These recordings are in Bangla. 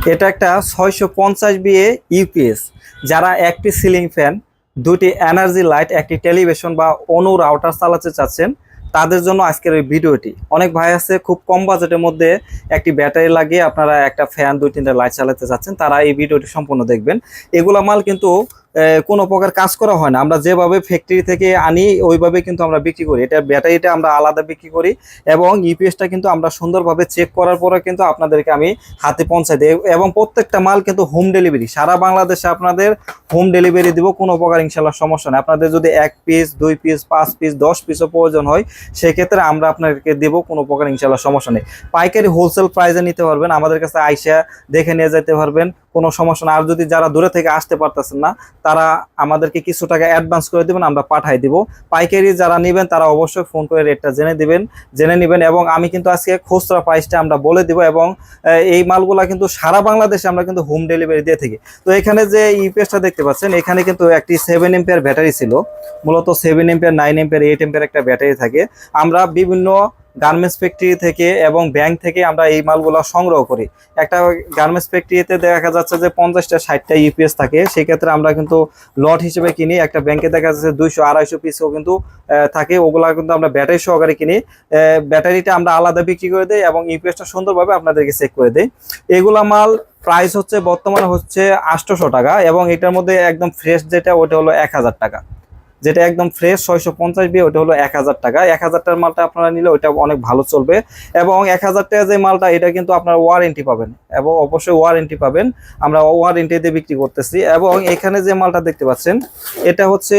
এটা একটা 650 বিএ ইউপিএস। যারা একটি সিলিং ফ্যান, দুটি এনার্জি লাইট, একটি টেলিভিশন বা অনু রাউটার চালাতে চাচ্ছেন, তাদের জন্য আজকের এই ভিডিওটি। অনেক ভাই আছে খুব কম বাজেটের মধ্যে একটি ব্যাটারি লাগিয়ে আপনারা একটা ফ্যান, দুই তিনটা লাইট চালাতে চাচ্ছেন, তারা এই ভিডিওটি সম্পূর্ণ দেখবেন। এগুলা মাল কিন্তু কোনো প্রকার কাজ করা হয় না। আমরা যেভাবে ফ্যাক্টরি থেকে আনি ওইভাবে কিন্তু আমরা বিক্রি করি। এটা ব্যাটারিটা আমরা আলাদা বিক্রি করি এবং ইউপিএসটা কিন্তু আমরা সুন্দরভাবে চেক করার পরে কিন্তু আপনাদেরকে আমি হাতে পৌঁছাই দিই এবং প্রত্যেকটা মাল কিন্তু হোম ডেলিভারি, সারা বাংলাদেশে আপনাদের হোম ডেলিভারি দিব। কোনো প্রকার ইনশাল্লাহ সমস্যা নেই। আপনাদের যদি 1 পিস, 2 পিস, 5 পিস, 10 পিসও প্রয়োজন হয়, সেক্ষেত্রে আমরা আপনাদেরকে দেবো, কোনো প্রকার ইনশাল্লাহ সমস্যা নেই। পাইকারি হোলসেল প্রাইসে নিতে পারবেন, আমাদের কাছে আইসা দেখে নিয়ে যেতে পারবেন, কোনো সমস্যা না। আর যদি যারা দূরে থেকে আসতে পারতেছেন না, তারা আমাদেরকে কিছু টাকা অ্যাডভান্স করে দেবেন, আমরা পাঠাই দিব। পাইকারি যারা নেবেন তারা অবশ্যই ফোন করে রেটটা জেনে নেবেন এবং আমি কিন্তু আজকে খুচরা প্রাইসটা আমরা বলে দিব এবং এই মালগুলা কিন্তু সারা বাংলাদেশে আমরা কিন্তু হোম ডেলিভারি দিয়ে থাকি। তো এখানে যে ইউপিএসটা দেখতে পাচ্ছেন, এখানে কিন্তু একটি 7 এম্পিয়ার ব্যাটারি ছিল। মূলত 7 এম্পিয়ার, 9 এম্পিয়ার, 8 এম্পিয়ার একটা ব্যাটারি থাকে। আমরা বিভিন্ন গার্মেন্টস ফ্যাক্টরি থেকে এবং ব্যাংক থেকে আমরা এই মালগুলো সংগ্রহ করি। একটা গার্মেন্টস ফ্যাক্টরিতে দেখা যাচ্ছে যে 50টা 60টা ইউপিএস থাকে, সেক্ষেত্রে আমরা কিন্তু লট হিসেবে কিনি। একটা ব্যাংকে দেখা যাচ্ছে 200-250 পিসও কিন্তু থাকে, ওগুলা কিন্তু আমরা ব্যাটারি সহকারে কিনি। ব্যাটারিটা আমরা আলাদা বিক্রি করে দিই এবং ইউপিএসটা সুন্দরভাবে আপনাদেরকে চেক করে দিই। এগুলা মাল প্রাইস হচ্ছে বর্তমানে হচ্ছে 800 টাকা এবং এটার মধ্যে একদম ফ্রেশ যেটা ওটা হলো 1000 টাকা। যেটা একদম ফ্রেশ 650 বি ওটা হলো 1000 টাকা। 1000 টাকার মালটা আপনারা নিলে ওইটা অনেক ভালো চলবে এবং 1000 টাকা যে মালটা, এটা কিন্তু আপনারা ওয়ারেন্টি পাবেন এবং অবশ্যই ওয়ারেন্টি পাবেন। আমরা ওয়ারেন্টি দিয়ে বিক্রি করতেছি এবং এখানে যে মালটা দেখতে পাচ্ছেন, এটা হচ্ছে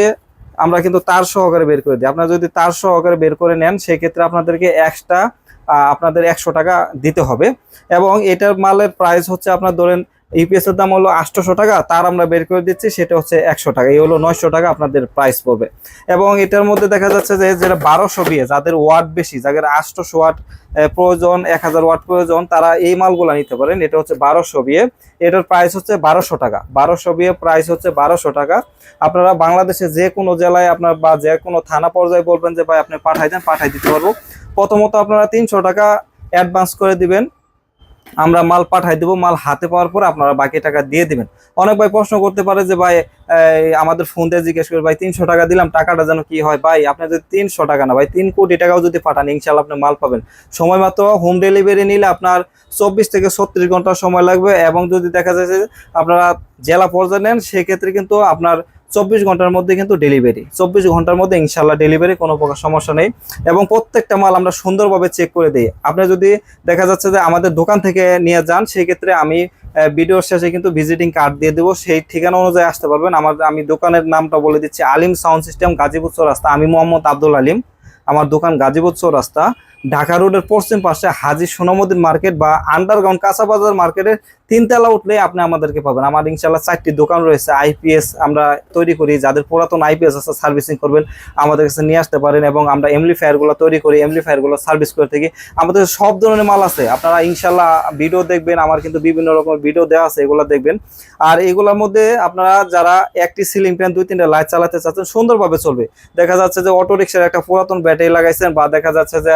আমরা কিন্তু তার সহকারে বের করে দিই। আপনারা যদি তার সহকারে বের করে নেন, সেক্ষেত্রে আপনাদেরকে এক্সট্রা আপনাদের 100 টাকা দিতে হবে এবং এটার মালের প্রাইস হচ্ছে আপনার ধরেন ইউপিএস এর দাম হলো 800 টাকা, তার আমরা বের করে দিচ্ছি সেটা হচ্ছে 100 টাকা। এই হলো 900 টাকা আপনাদের প্রাইস পড়বে এবং এটার মধ্যে দেখা যাচ্ছে যে যেটা 1200 বিএ, যাদের ওয়াট বেশি, যাদের 800 ওয়াট প্রয়োজন, 1000 ওয়াট প্রয়োজন, তারা এই মালগুলো নিতে পারেন। এটা হচ্ছে 1200 বিএ, এটার প্রাইস হচ্ছে 1200 টাকা। 1200 বিএ প্রাইস হচ্ছে 1200 টাকা। আপনারা বাংলাদেশে যে কোনো জেলায় আপনার বা যে কোনো থানা পর্যায়ে বলবেন যে ভাই আপনি পাঠাই দেন, পাঠাই দিতে পারবো। প্রথমত আপনারা 300 টাকা অ্যাডভান্স করে দিবেন, আমরা মাল পাঠাই দেবো। মাল হাতে পাওয়ার পর আপনারা বাকি টাকা দিয়ে দিবেন। অনেক ভাই প্রশ্ন করতে পারে যে ভাই আমাদের ফোন দিয়ে জিজ্ঞেস করে, ভাই 300 টাকা দিলাম, টাকাটা যেন কি হয়? ভাই আপনি যদি 300 টাকা না ভাই 3 কোটি টাকাও যদি পাঠান, ইনশাল্লাহ আপনি মাল পাবেন। সময় মাত্র হোম ডেলিভারি নিলে আপনার 24 থেকে 36 ঘন্টা সময় লাগবে এবং যদি দেখা যায় যে আপনারা জেলা পর্যায়ে নেন, সেক্ষেত্রে কিন্তু আপনার 24 ঘন্টার মধ্যে কিন্তু ডেলিভারি, 24 ঘন্টার মধ্যে ইনশাল্লাহ ডেলিভারি, কোনো প্রকার সমস্যা নেই এবং প্রত্যেকটা মাল আমরা সুন্দরভাবে চেক করে দিই। আপনি যদি দেখা যাচ্ছে যে আমাদের দোকান থেকে নিয়ে যান, সেই ক্ষেত্রে আমি ভিডিওর শেষে কিন্তু ভিজিটিং কার্ড দিয়ে দেবো, সেই ঠিকানা অনুযায়ী আসতে পারবেন। আমি দোকানের নামটা বলে দিচ্ছি, আলিম সাউন্ড সিস্টেম, গাজীপুর চৌরাস্তা। আমি মোহাম্মদ আব্দুল আলিম, আমার দোকান গাজীপুর চৌরাস্তা, ঢাকা রোডের পশ্চিম পাশে হাজী সোনামুদ্দিন মার্কেট বা আন্ডারগ্রাউন্ড কাঁচা বাজার মার্কেটের 3 তলা উঠলে আপনি আমাদেরকে পাবেন। আমার ইনশাল্লাহ 4টি দোকান রয়েছে। আইপিএস আমরা তৈরি করি, যাদের পুরাতন আইপিএস আছে সার্ভিসিং করবেন আমাদের কাছে নিয়ে আসতে পারেন এবং আমরা এমপ্লিফায়ারগুলো তৈরি করি, এমপ্লিফায়ারগুলো সার্ভিস করে থাকি। আমাদের সব ধরনের মাল আছে, আপনারা ইনশাল্লাহ ভিডিও দেখবেন, আমার কিন্তু বিভিন্ন রকমের ভিডিও দেওয়া আছে, এগুলো দেখবেন। আর এগুলোর মধ্যে আপনারা যারা একটি সিলিং ফ্যান, 2-3টা লাইট চালাতে চাচ্ছেন, সুন্দরভাবে চলবে। দেখা যাচ্ছে যে অটো রিক্সার একটা পুরাতন ব্যাটারি লাগাইছেন বা দেখা যাচ্ছে যে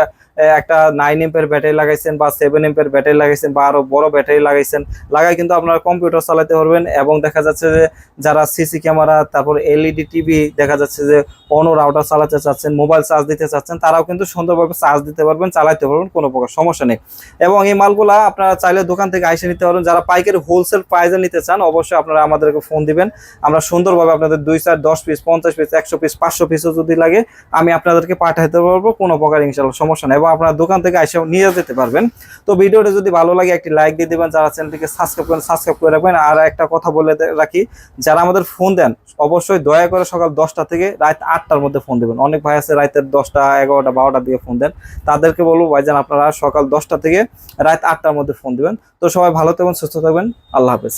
একটা 9 এম্পিয়ার ব্যাটারি লাগাইছেন বা 7 এম্পিয়ার ব্যাটারি লাগাইছেন বা আরো বড় ব্যাটারি লাগাইছেন, লাগাই কিন্তু আপনারা কম্পিউটার চালাতে পারবেন এবং দেখা যাচ্ছে যে যারা সিসি ক্যামেরা, তারপর এলইডি টিভি, দেখা যাচ্ছে যে অন্য রাউটার চালাতে চাচ্ছেন, মোবাইল চার্জ দিতে চাচ্ছেন, তারাও কিন্তু সুন্দরভাবে চার্জ দিতে পারবেন, চালাতে পারবেন, কোনো প্রকার সমস্যা নেই। এবং এই মালগুলা আপনারা চাইলে দোকান থেকে আইসে নিতে পারবেন। যারা পাইকারি হোলসেল প্রাইসে নিতে চান, অবশ্যই আপনারা আমাদেরকে ফোন দিবেন, আমরা সুন্দরভাবে আপনাদের 2, 4, 10 পিস, 50 পিস, 100 পিস, 500 পিসও যদি লাগে আমি আপনাদেরকে পাঠাতে পারবো, কোনো প্রকার ইনশাআল্লাহ সমস্যা নেই এবং আপনারা দোকান থেকে এসে নিয়ে যেতে পারবেন। তো ভিডিওটা যদি ভালো লাগে একটি লাইক দিয়ে দেবেন, যারা চ্যানেলটিকে সাবস্ক্রাইব করেন সাবস্ক্রাইব করে রাখবেন। আর একটা কথা বলে রাখি, যারা আমাদের ফোন দেন অবশ্যই দয়া করে সকাল 10টা থেকে রাত 8টার মধ্যে ফোন দেবেন। অনেক ভাই আছে রাতের 10টা, 11টা, 12টার দিকে ফোন দেন, তাদেরকে বলবো ভাইজান আপনারা সকাল 10টা থেকে রাত 8টার মধ্যে ফোন দিবেন। তো সবাই ভালো থাকবেন, সুস্থ থাকবেন, আল্লাহ হাফেজ।